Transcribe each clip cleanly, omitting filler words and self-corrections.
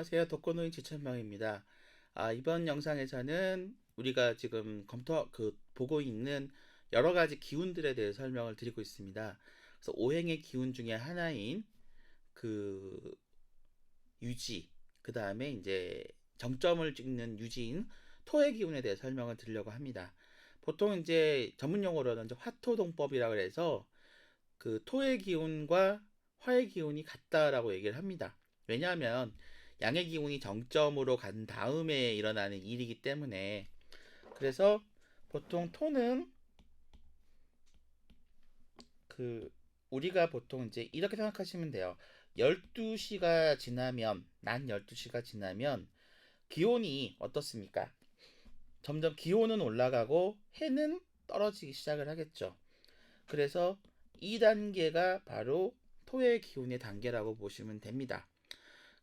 안녕하세요. 독거노인 지천명입니다. 이번 영상에서는 우리가 지금 보고 있는 여러 가지 기운들에 대해 설명을 드리고 있습니다. 그래서 오행의 기운 중에 하나인 그 유지, 그 다음에 이제 정점을 찍는 유지인 토의 기운에 대해 설명을 드리려고 합니다. 보통 이제 전문 용어로는 이제 화토동법이라고 해서 그 토의 기운과 화의 기운이 같다라고 얘기를 합니다. 왜냐하면 양의 기운이 정점으로 간 다음에 일어나는 일이기 때문에. 그래서 보통 토는 그 우리가 보통 이제 이렇게 생각하시면 돼요. 12시가 지나면, 낮 12시가 지나면 기온이 어떻습니까? 점점 기온은 올라가고 해는 떨어지기 시작을 하겠죠. 그래서 이 단계가 바로 토의 기운의 단계라고 보시면 됩니다.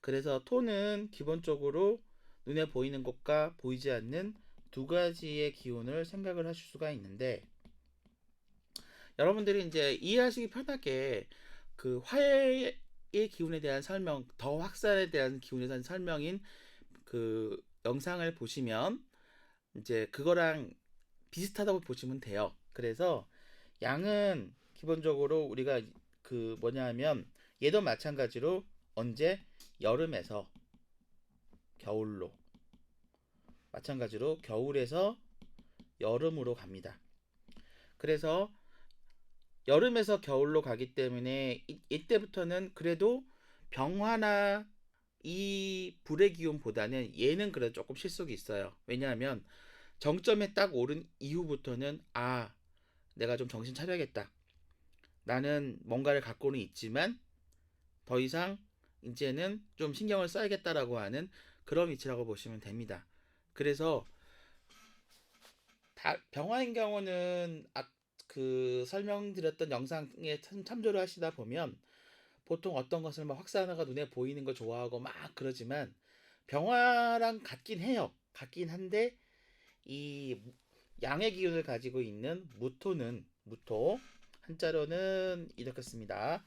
그래서 토는 기본적으로 눈에 보이는 것과 보이지 않는 두 가지의 기운을 생각을 하실 수가 있는데, 여러분들이 이제 이해하시기 편하게 그 화해의 기운에 대한 설명, 더 확산에 대한 기운에 대한 설명인 그 영상을 보시면 이제 그거랑 비슷하다고 보시면 돼요. 그래서 양은 기본적으로 우리가 그 뭐냐 하면 얘도 마찬가지로 언제 여름에서 겨울로, 마찬가지로 겨울에서 여름으로 갑니다. 그래서 여름에서 겨울로 가기 때문에 이때부터는 그래도 병화나 이 불의 기운보다는 얘는 그래도 조금 실속이 있어요. 왜냐하면 정점에 딱 오른 이후부터는 내가 좀 정신 차려야겠다. 나는 뭔가를 갖고는 있지만 더 이상 이제는 좀 신경을 써야겠다라고 하는 그런 위치라고 보시면 됩니다. 그래서 병화인 경우는 그 설명드렸던 영상에 참조를 하시다 보면 보통 어떤 것을 막 확산화가 눈에 보이는 거 좋아하고 막 그러지만 병화랑 같긴 해요. 같긴 한데 이 양의 기운을 가지고 있는 무토, 한자로는 이렇게 씁니다.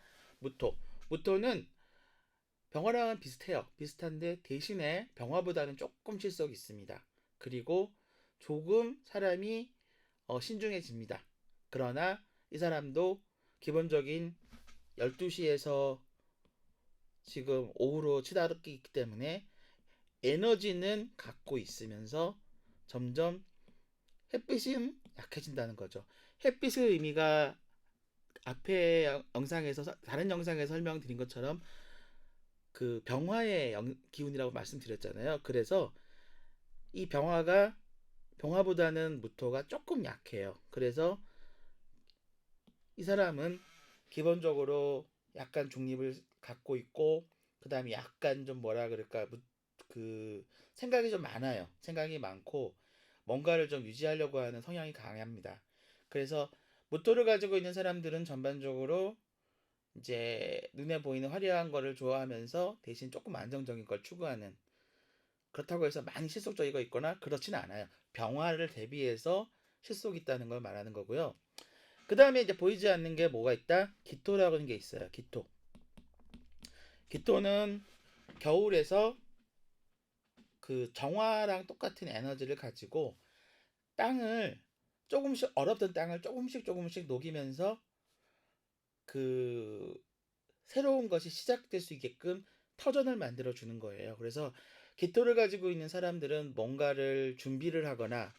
무토는 병화랑은 비슷해요. 비슷한데 대신에 병화보다는 조금 실속이 있습니다. 그리고 조금 사람이 신중해집니다. 그러나 이 사람도 기본적인 12시에서 지금 오후로 치달았기 때문에 에너지는 갖고 있으면서 점점 햇빛은 약해진다는 거죠. 햇빛의 의미가 앞에 영상에서, 다른 영상에서 설명드린 것처럼 그 병화의 기운이라고 말씀드렸잖아요. 그래서 이 병화보다는 무토가 조금 약해요. 그래서 이 사람은 기본적으로 약간 중립을 갖고 있고, 그 다음에 약간 좀 뭐라 그럴까, 그 생각이 좀 많아요. 생각이 많고 뭔가를 좀 유지하려고 하는 성향이 강합니다. 그래서 무토를 가지고 있는 사람들은 전반적으로 이제 눈에 보이는 화려한 거를 좋아하면서 대신 조금 안정적인 걸 추구하는, 그렇다고 해서 많이 실속적이고 있거나 그렇지는 않아요. 병화를 대비해서 실속이 있다는 걸 말하는 거고요. 그 다음에 이제 보이지 않는 게 뭐가 있다? 기토라고 하는 게 있어요. 기토는 겨울에서 그 정화랑 똑같은 에너지를 가지고 땅을 조금씩, 얼었던 땅을 조금씩 녹이면서 그 새로운 것이 시작될 수 있게끔 터전을 만들어 주는 거예요. 그래서 기토를 가지고 있는 사람들은 뭔가를 준비를 하거나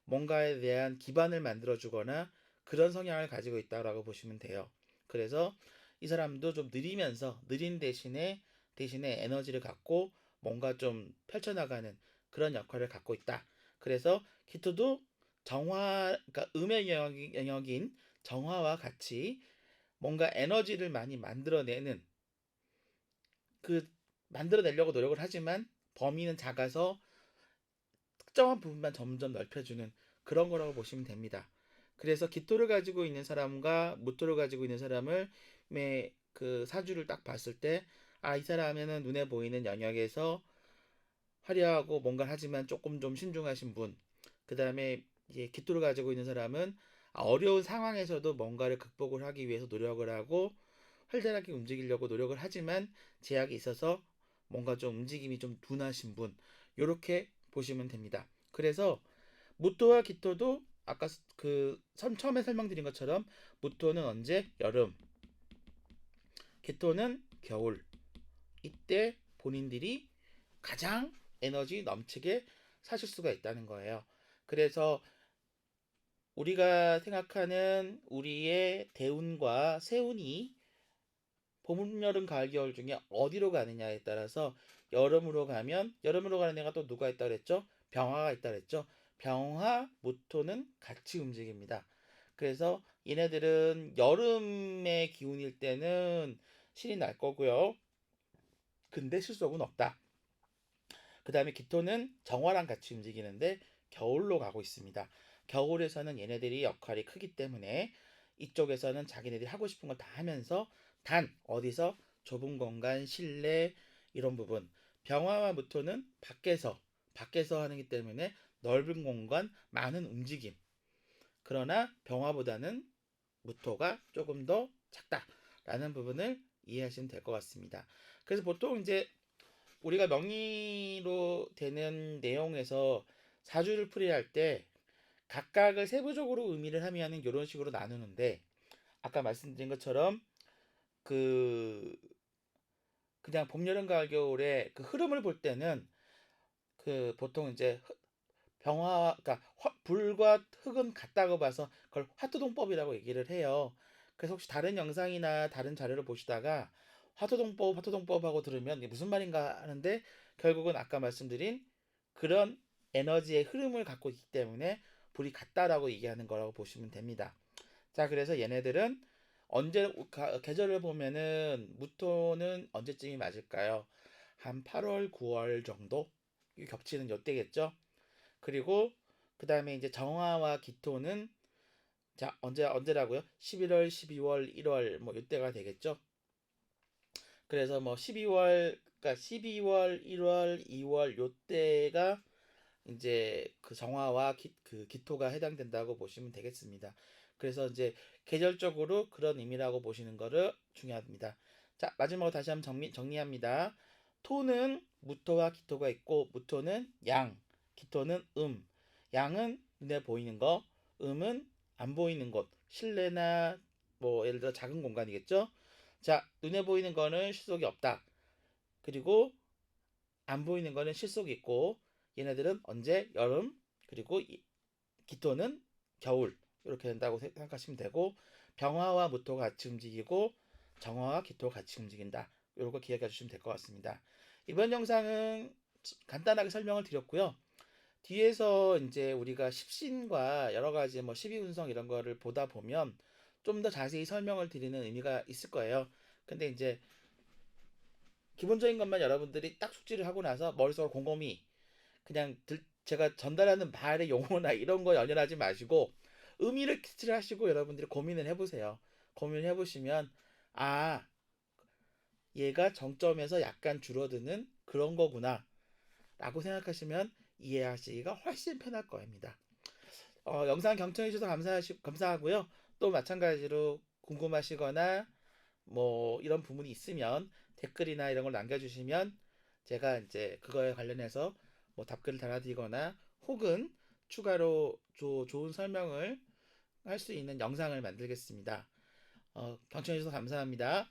뭔가에 대한 기반을 만들어 주거나 그런 성향을 가지고 있다라고 보시면 돼요. 그래서 이 사람도 좀 느린 대신에 에너지를 갖고 뭔가 좀 펼쳐나가는 그런 역할을 갖고 있다. 그래서 기토도 그러니까 음의 영역인 정화와 같이 뭔가 에너지를 많이 그 만들어내려고 노력을 하지만 범위는 작아서 특정한 부분만 점점 넓혀주는 그런 거라고 보시면 됩니다. 그래서 기토를 가지고 있는 사람과 무토를 가지고 있는 사람을 그 사주를 딱 봤을 때, 이 사람은 눈에 보이는 영역에서 화려하고 뭔가 하지만 조금 좀 신중하신 분. 그 다음에 이제 기토를 가지고 있는 사람은 어려운 상황에서도 뭔가를 극복을 하기 위해서 노력을 하고 활달하게 움직이려고 노력을 하지만 제약이 있어서 뭔가 좀 움직임이 좀 둔하신 분, 요렇게 보시면 됩니다. 그래서 무토와 기토도 아까 처음에 설명드린 것처럼 무토는 언제? 여름, 기토는 겨울. 이때 본인들이 가장 에너지 넘치게 사실 수가 있다는 거예요. 그래서 우리가 생각하는 우리의 대운과 세운이 봄, 여름, 가을, 겨울 중에 어디로 가느냐에 따라서 여름으로 가는 애가 또 누가 있다 그랬죠? 병화가 있다 그랬죠? 병화, 무토는 같이 움직입니다. 그래서 얘네들은 여름의 기운일 때는 신이 날 거고요. 근데 실속은 없다. 그 다음에 기토는 정화랑 같이 움직이는데 겨울로 가고 있습니다. 겨울에서는 얘네들이 역할이 크기 때문에 이쪽에서는 자기네들이 하고 싶은 걸 다 하면서 단 어디서 좁은 공간, 실내 이런 부분. 병화와 무토는 밖에서 하기 때문에 넓은 공간, 많은 움직임. 그러나 병화보다는 무토가 조금 더 작다라는 부분을 이해하시면 될 것 같습니다. 그래서 보통 이제 우리가 명의로 되는 내용에서 사주를 풀이할 때 각각을 세부적으로 의미를 하면은 이런 식으로 나누는데 아까 말씀드린 것처럼 그 그냥 봄, 여름, 가을, 겨울에 그 흐름을 볼 때는 그 보통 이제 그러니까 불과 흙은 같다고 봐서 그걸 화투동법이라고 얘기를 해요. 그래서 혹시 다른 영상이나 다른 자료를 보시다가 화투동법 하고 들으면 이게 무슨 말인가 하는데 결국은 아까 말씀드린 그런 에너지의 흐름을 갖고 있기 때문에 불이 같다라고 얘기하는 거라고 보시면 됩니다. 자, 그래서 얘네들은 계절을 보면은 무토는 언제쯤이 맞을까요? 한 8월, 9월 정도 겹치는 요때겠죠? 그리고 그 다음에 이제 정화와 기토는 자 언제라고요? 11월, 12월, 1월 뭐 이때가 되겠죠. 그래서 뭐 12월, 1월, 2월 요때가 이제 그 정화와 그 기토가 해당된다고 보시면 되겠습니다. 그래서 이제 계절적으로 그런 의미라고 보시는 거를 중요합니다. 자, 마지막으로 다시 한번 정리합니다. 토는 무토와 기토가 있고 무토는 양, 기토는 양은 눈에 보이는 거, 음은 안 보이는 곳, 실내나 뭐 예를 들어 작은 공간이겠죠. 자, 눈에 보이는 거는 실속이 없다. 그리고 안 보이는 거는 실속이 있고 얘네들은 언제? 여름 그리고 기토는 겨울 이렇게 된다고 생각하시면 되고 병화와 무토가 같이 움직이고 정화와 기토가 같이 움직인다. 이런 거 기억해 주시면 될 것 같습니다. 이번 영상은 간단하게 설명을 드렸고요. 뒤에서 이제 우리가 십신과 여러 가지 뭐 십이운성 이런 거를 보다 보면 좀 더 자세히 설명을 드리는 의미가 있을 거예요. 근데 이제 기본적인 것만 여러분들이 딱 숙지를 하고 나서 머릿속으로 곰곰이 그냥 제가 전달하는 말의 용어나 이런 거 연연하지 마시고 의미를 캐치를 하시고 여러분들이 고민을 해보세요. 고민을 해보시면 아 얘가 정점에서 약간 줄어드는 그런 거구나 라고 생각하시면 이해하시기가 훨씬 편할 겁니다. 영상 경청해 주셔서 감사하고요. 또 마찬가지로 궁금하시거나 뭐 이런 부분이 있으면 댓글이나 이런 걸 남겨주시면 제가 이제 그거에 관련해서 뭐 답글을 달아드리거나 혹은 추가로 좋은 설명을 할 수 있는 영상을 만들겠습니다. 경청해 주셔서 감사합니다.